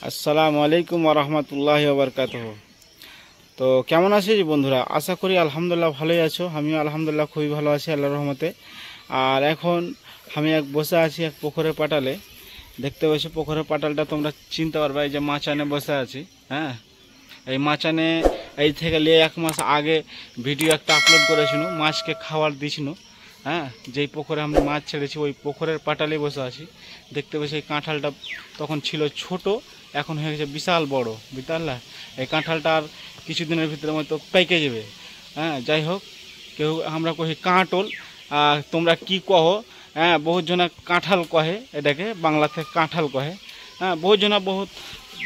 আসসালামু আলাইকুম ওয়া রাহমাতুল্লাহি ওয়া বারাকাতুহু। তো কেমন আছো বন্ধুরা? আশা করি আলহামদুলিল্লাহ ভালোই আছো। আমিও আলহামদুলিল্লাহ খুবই ভালো আছি আল্লাহর রহমতে। আর এখন আমি বসে আছি এক পুকুরের পাটালে। দেখতে পাচ্ছ পুকুরের পাটালটা তোমরা চিনতে পারবে, এই যে মাচানে বসে আছি। হ্যাঁ, এই মাচানে এই থেকে নিয়ে 1 মাস আগে ভিডিও একটা আপলোড করেছিল, মাছকে খাবার দিয়েছিল। হ্যাঁ, যেই পুকুরে আমি মাছ ছেড়েছি ওই পুকুরের পাটালে বসে আছি। দেখতে পাচ্ছি এই কাঁঠালটা তখন ছিল ছোট, এখন হয়ে গেছে বিশাল বড়, বুঝতে পারলা? এই কাঁঠালটা আর কিছুদিনের ভিতরে মতো পেকে যাবে। হ্যাঁ, যাই হোক, কেউ আমরা কহি কাঁটল, তোমরা কি কহো? হ্যাঁ, বহুত জনা কাঁঠাল কহে, এটাকে বাংলাতে কাঁঠাল কহে। হ্যাঁ, বহুত জনা বহুত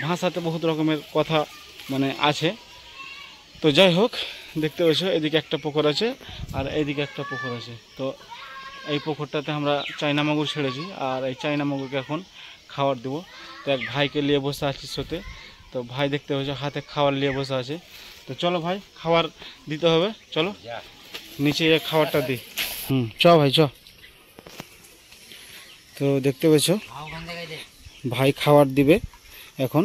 ভাষাতে বহুত রকমের কথা মানে আছে। তো যাই হোক, দেখতে পাচ্ছ এদিকে একটা পুকুর আছে আর এইদিকে একটা পুকুর আছে। তো এই পুকুরটাতে আমরা চায়না মাগুর ছেড়েছি, আর এই চায়না মাগুরকে এখন খাবার দেবো। তো এক ভাইকে নিয়ে বসে আছি সাথে। তো ভাই দেখতে পাচ্ছ হাতে খাবার নিয়ে বসে আছে। তো চলো ভাই, খাবার দিতে হবে, চলো নিচে খাবারটা দিই। চ ভাই চ। তো দেখতে পাচ্ছ ভাই খাবার দিবে এখন।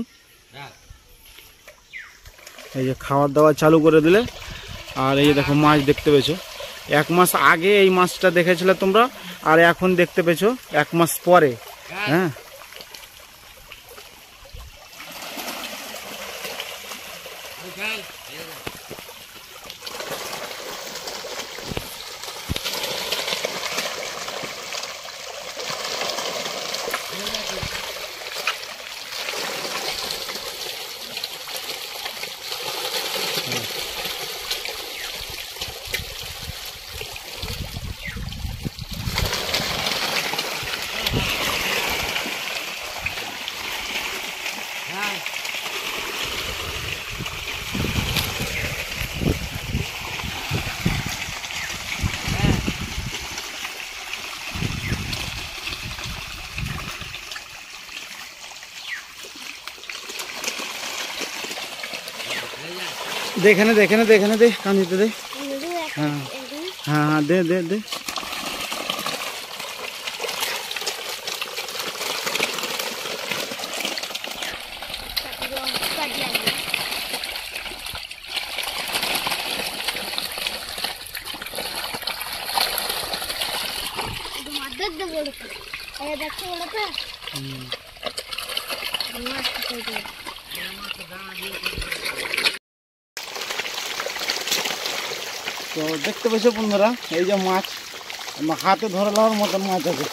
এই যে খাবার দাবার চালু করে দিলে। আর এই যে দেখো মাছ দেখতে পেয়েছো, 1 মাস আগে এই মাছটা দেখেছিলে তোমরা, আর এখন দেখতে পেয়েছো 1 মাস পরে। হ্যাঁ, দেখেনে দেখেনে দেখেনে দে, কান্দিতে দে। হ্যাঁ হ্যাঁ হ্যাঁ, দে দে দে। তো দেখতে পেয়েছ বন্ধুরা, এই যে মাছ আমার হাতে ধরে নেওয়ার মতন মাছ আছে।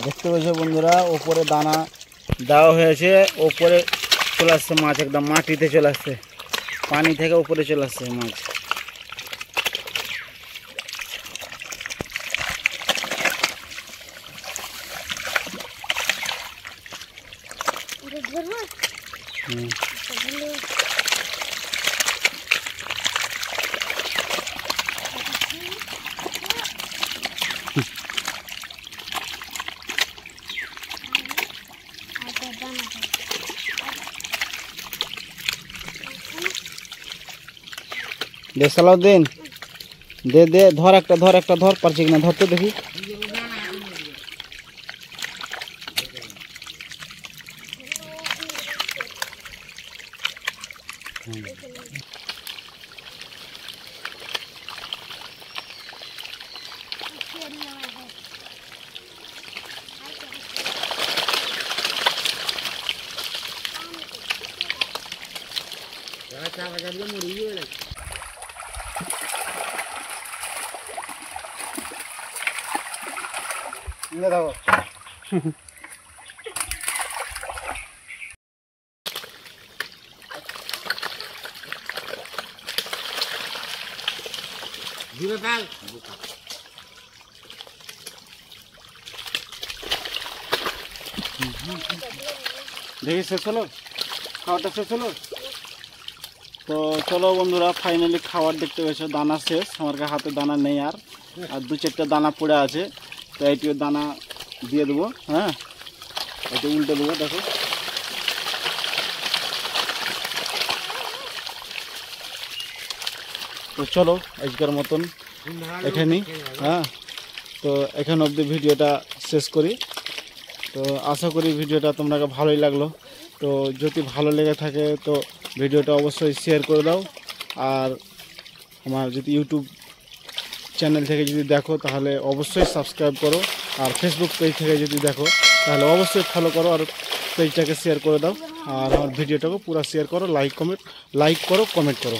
দেখতে পেয়েছো বন্ধুরা, ওপরে দানা দেওয়া হয়েছে, ওপরে চলে আসছে মাছ, একদম মাটিতে চলে আসছে, পানি থেকে উপরে চলে আসছে মাছ। দে সালাউদ্দিন, দে দে, ধর একটা ধর, একটা ধর, পারছি কিনা ধরতে দেখি। দেখো দেখি শেষ হলো, খাওয়াটা শেষ হলো। তো চলো বন্ধুরা, ফাইনালি খাবার দেখতে পেয়েছো, দানা শেষ, আমার হাতে দানা নেই আর 2-4টা দানা পড়ে আছে। তো এইটিও দানা দিয়ে দেবো। হ্যাঁ, এটা উল্টে দেবো, দেখো। তো চলো আজকের মতন এখানেই। হ্যাঁ, তো এখান অবধি ভিডিওটা শেষ করি। তো আশা করি ভিডিওটা তোমাকে ভালোই লাগলো। তো যদি ভালো লেগে থাকে তো ভিডিওটা অবশ্যই শেয়ার করে দাও। আর আমার যদি ইউটিউব চ্যানেল থেকে যদি দেখো তাহলে অবশ্যই সাবস্ক্রাইব করো। আর ফেসবুক পেজ থেকে যদি দেখো তাহলে অবশ্যই ফলো করো আর পেজটাকে শেয়ার করে দাও। আর আমার ভিডিওটাকে পুরো শেয়ার করো, লাইক করো, কমেন্ট করো।